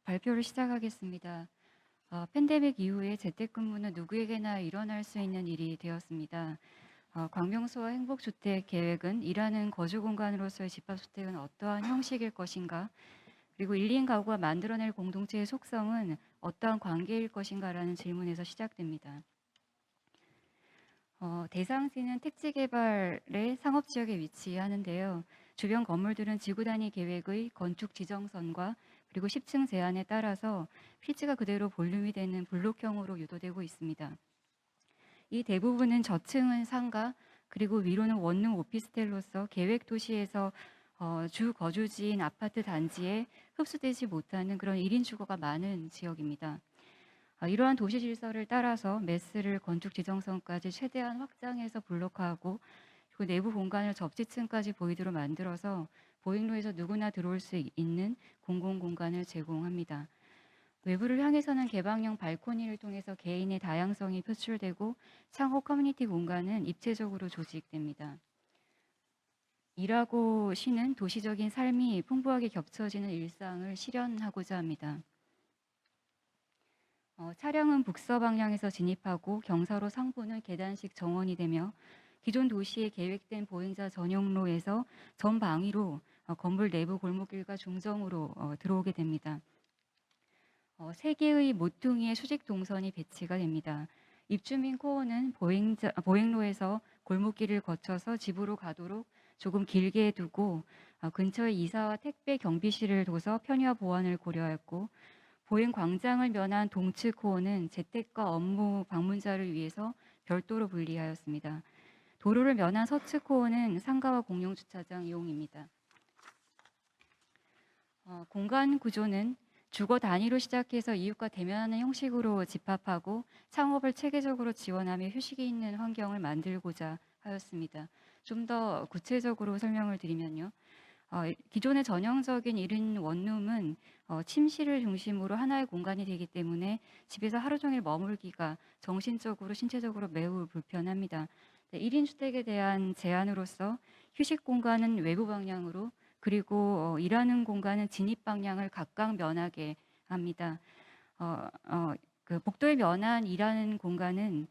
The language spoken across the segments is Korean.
발표를 시작하겠습니다. 팬데믹 이후에 재택근무는 누구에게나 일어날 수 있는 일이 되었습니다. 광명소와 행복주택 계획은 일하는 거주 공간으로서의 집합주택은 어떠한 형식일 것인가? 그리고 1인 가구가 만들어낼 공동체의 속성은 어떠한 관계일 것인가라는 질문에서 시작됩니다. 대상지는 택지개발의 상업지역에 위치하는데요. 주변 건물들은 지구 단위 계획의 건축 지정선과 그리고 10층 제한에 따라서 필지가 그대로 볼륨이 되는 블록형으로 유도되고 있습니다. 이 대부분은 저층은 상가, 그리고 위로는 원룸 오피스텔로서 계획 도시에서 주 거주지인 아파트 단지에 흡수되지 못하는 그런 1인 주거가 많은 지역입니다. 이러한 도시 질서를 따라서 매스를 건축 지정선까지 최대한 확장해서 블록화하고 그리고 내부 공간을 접지층까지 보이도록 만들어서 보행로에서 누구나 들어올 수 있는 공공 공간을 제공합니다. 외부를 향해서는 개방형 발코니를 통해서 개인의 다양성이 표출되고 창호 커뮤니티 공간은 입체적으로 조직됩니다. 일하고 쉬는 도시적인 삶이 풍부하게 겹쳐지는 일상을 실현하고자 합니다. 차량은 북서 방향에서 진입하고 경사로 상부는 계단식 정원이 되며 기존 도시에 계획된 보행자 전용로에서 전방위로 건물 내부 골목길과 중정으로 들어오게 됩니다. 3개의 모퉁이의 수직 동선이 배치가 됩니다. 입주민 코어는 보행로에서 골목길을 거쳐서 집으로 가도록 조금 길게 두고 근처에 이사와 택배 경비실을 둬서 편의와 보안을 고려하였고 보행 광장을 면한 동측 코어는 재택과 업무 방문자를 위해서 별도로 분리하였습니다. 도로를 면한 서측 코어는 상가와 공용 주차장 이용입니다. 공간 구조는 주거 단위로 시작해서 이웃과 대면하는 형식으로 집합하고 창업을 체계적으로 지원하며 휴식이 있는 환경을 만들고자 하였습니다. 좀 더 구체적으로 설명을 드리면요. 기존의 전형적인 1인 원룸은 침실을 중심으로 하나의 공간이 되기 때문에 집에서 하루 종일 머물기가 정신적으로 신체적으로 매우 불편합니다. 1인 주택에 대한 제한으로서 휴식 공간은 외부 방향으로 그리고 일하는 공간은 진입 방향을 각각 면하게 합니다. 그 복도에 면한 일하는 공간은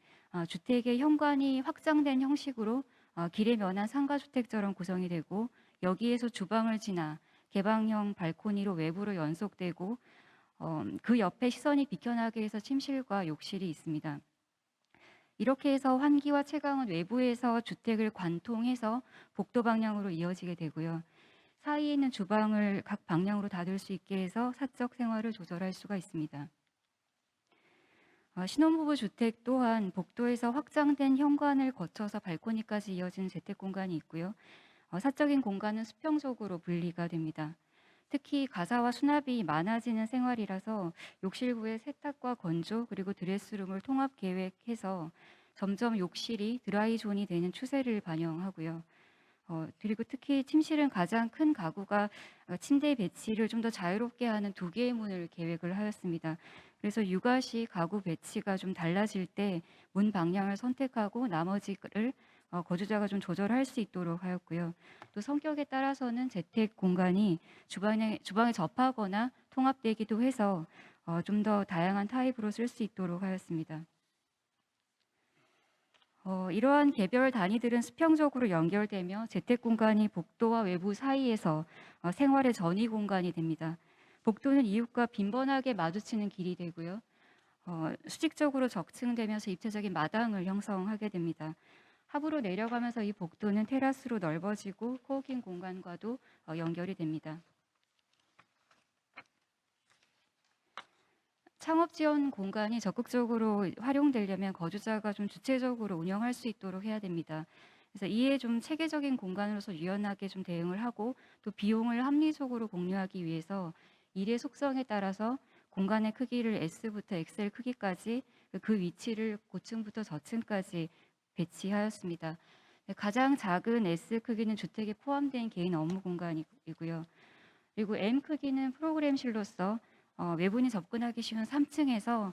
주택의 현관이 확장된 형식으로 길에 면한 상가주택처럼 구성이 되고 여기에서 주방을 지나 개방형 발코니로 외부로 연속되고 그 옆에 시선이 비켜나게 해서 침실과 욕실이 있습니다. 이렇게 해서 환기와 채광은 외부에서 주택을 관통해서 복도 방향으로 이어지게 되고요. 사이에 있는 주방을 각 방향으로 닫을 수 있게 해서 사적 생활을 조절할 수가 있습니다. 신혼부부 주택 또한 복도에서 확장된 현관을 거쳐서 발코니까지 이어지는 재택 공간이 있고요. 사적인 공간은 수평적으로 분리가 됩니다. 특히 가사와 수납이 많아지는 생활이라서 욕실부에 세탁과 건조 그리고 드레스룸을 통합 계획해서 점점 욕실이 드라이존이 되는 추세를 반영하고요. 그리고 특히 침실은 가장 큰 가구가 침대 배치를 좀 더 자유롭게 하는 2개의 문을 계획을 하였습니다. 그래서 육아시 가구 배치가 좀 달라질 때 문 방향을 선택하고 나머지를 거주자가 좀 조절할 수 있도록 하였고요. 또 성격에 따라서는 재택 공간이 주방에 접하거나 통합되기도 해서 좀 더 다양한 타입으로 쓸 수 있도록 하였습니다. 이러한 개별 단위들은 수평적으로 연결되며 재택 공간이 복도와 외부 사이에서 생활의 전이 공간이 됩니다. 복도는 이웃과 빈번하게 마주치는 길이 되고요. 수직적으로 적층되면서 입체적인 마당을 형성하게 됩니다. 하부로 내려가면서 이 복도는 테라스로 넓어지고 코워킹 공간과도 연결이 됩니다. 창업 지원 공간이 적극적으로 활용되려면 거주자가 좀 주체적으로 운영할 수 있도록 해야 됩니다. 그래서 이에 좀 체계적인 공간으로서 유연하게 좀 대응을 하고 또 비용을 합리적으로 공유하기 위해서 일의 속성에 따라서 공간의 크기를 S부터 XL 크기까지 그 위치를 고층부터 저층까지 배치하였습니다. 가장 작은 S 크기는 주택에 포함된 개인 업무 공간이고요. 그리고 M 크기는 프로그램실로서 외부인이 접근하기 쉬운 3층에서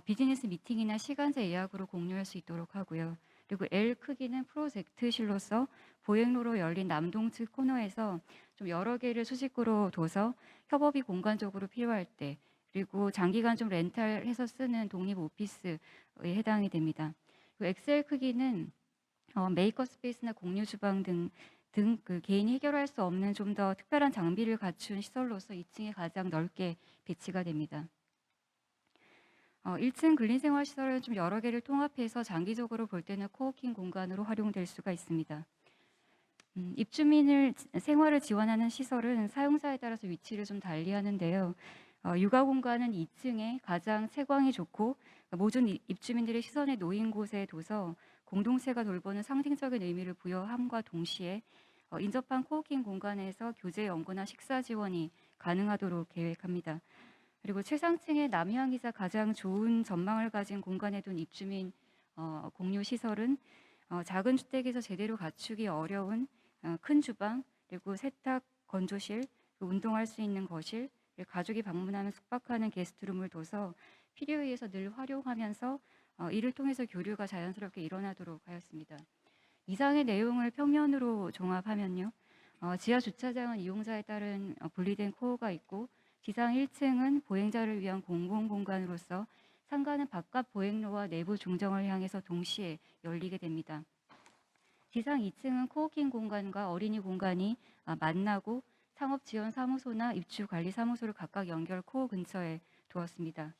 비즈니스 미팅이나 시간제 예약으로 공유할 수 있도록 하고요. 그리고 L 크기는 프로젝트실로서 보행로로 열린 남동측 코너에서 좀 여러 개를 수직구로 둬서 협업이 공간적으로 필요할 때, 그리고 장기간 좀 렌탈해서 쓰는 독립 오피스에 해당이 됩니다. 그리고 XL 크기는 메이커 스페이스나 공유 주방 등 그 개인이 해결할 수 없는 좀 더 특별한 장비를 갖춘 시설로서 2층에 가장 넓게 배치가 됩니다. 1층 근린생활시설은 좀 여러 개를 통합해서 장기적으로 볼 때는 코워킹 공간으로 활용될 수가 있습니다. 입주민을 생활을 지원하는 시설은 사용자에 따라서 위치를 좀 달리하는데요. 육아 공간은 2층에 가장 채광이 좋고 모든 입주민들의 시선에 놓인 곳에 둬서 공동체가 돌보는 상징적인 의미를 부여함과 동시에 인접한 코워킹 공간에서 교제 연구나 식사 지원이 가능하도록 계획합니다. 그리고 최상층의 남향이자 가장 좋은 전망을 가진 공간에 둔 입주민 공유 시설은 작은 주택에서 제대로 갖추기 어려운 큰 주방, 그리고 세탁 건조실, 운동할 수 있는 거실, 가족이 방문하면 숙박하는 게스트룸을 둬서 필요에 의해서 늘 활용하면서 이를 통해서 교류가 자연스럽게 일어나도록 하였습니다. 이상의 내용을 평면으로 종합하면요. 지하 주차장은 이용자에 따른 분리된 코어가 있고 지상 1층은 보행자를 위한 공공공간으로서 상가는 바깥 보행로와 내부 중정을 향해서 동시에 열리게 됩니다. 지상 2층은 코워킹 공간과 어린이 공간이 만나고 상업지원사무소나 입주관리사무소를 각각 연결 코어 근처에 두었습니다.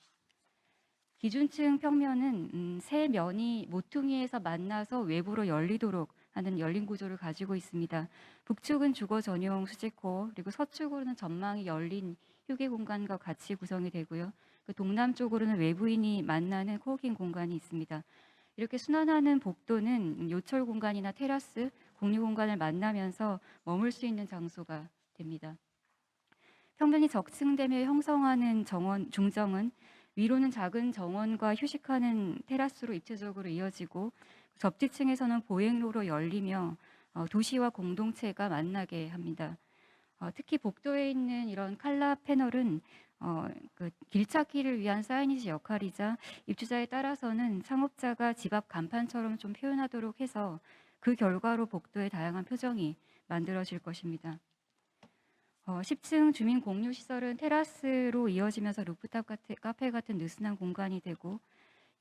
기준층 평면은 세 면이 모퉁이에서 만나서 외부로 열리도록 하는 열린 구조를 가지고 있습니다. 북측은 주거 전용 수직코어, 그리고 서측으로는 전망이 열린 휴게 공간과 같이 구성이 되고요. 그 동남쪽으로는 외부인이 만나는 코워킹 공간이 있습니다. 이렇게 순환하는 복도는 요철 공간이나 테라스, 공유 공간을 만나면서 머물 수 있는 장소가 됩니다. 평면이 적층되며 형성하는 중정은 위로는 작은 정원과 휴식하는 테라스로 입체적으로 이어지고 접지층에서는 보행로로 열리며 도시와 공동체가 만나게 합니다. 특히 복도에 있는 이런 칼라 패널은 그 길찾기를 위한 사이니지 역할이자 입주자에 따라서는 창업자가 집 앞 간판처럼 좀 표현하도록 해서 그 결과로 복도의 다양한 표정이 만들어질 것입니다. 10층 주민 공유 시설은 테라스로 이어지면서 루프탑 카페 같은 느슨한 공간이 되고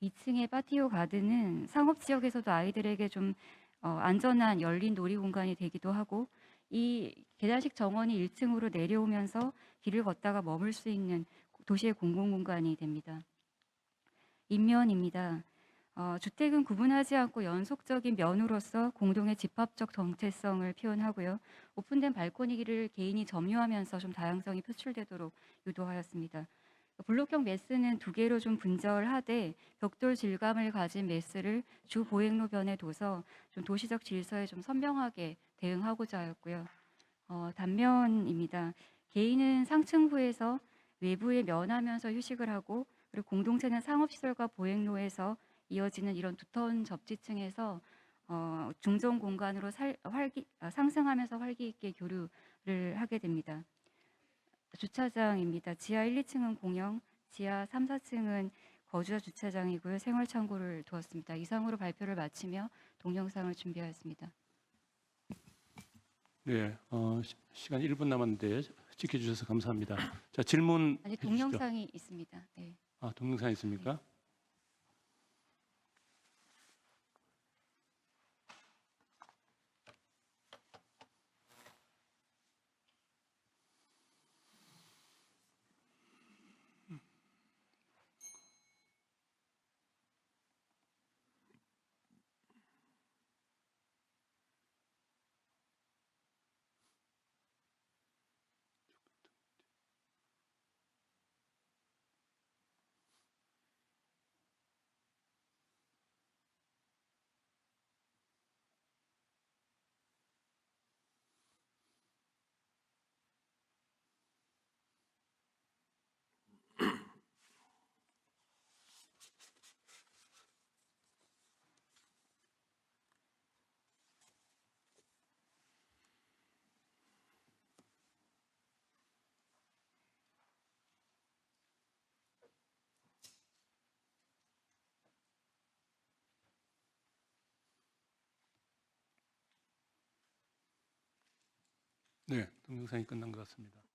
2층의 파티오 가든은 상업 지역에서도 아이들에게 좀 안전한 열린 놀이 공간이 되기도 하고 이 계단식 정원이 1층으로 내려오면서 길을 걷다가 머물 수 있는 도시의 공공공간이 됩니다. 인면입니다. 주택은 구분하지 않고 연속적인 면으로서 공동의 집합적 정체성을 표현하고요. 오픈된 발코니를 개인이 점유하면서 좀 다양성이 표출되도록 유도하였습니다. 블록형 메스는 두 개로 좀 분절하되 벽돌 질감을 가진 메스를 주 보행로변에 둬서 좀 도시적 질서에 좀 선명하게 대응하고자 하였고요. 단면입니다. 개인은 상층부에서 외부에 면하면서 휴식을 하고 그리고 공동체는 상업시설과 보행로에서 이어지는 이런 두터운 접지층에서 중정 공간으로 상승하면서 활기 있게 교류를 하게 됩니다. 주차장입니다. 지하 1, 2층은 공영, 지하 3, 4층은 거주자 주차장이고요. 생활창고를 두었습니다. 이상으로 발표를 마치며 동영상을 준비하였습니다. 네, 시간 1분 남았는데 지켜주셔서 감사합니다. 자, 질문 아니, 해주시죠. 동영상이 있습니다. 네. 동영상 있습니까? 네, 동영상이 끝난 것 같습니다.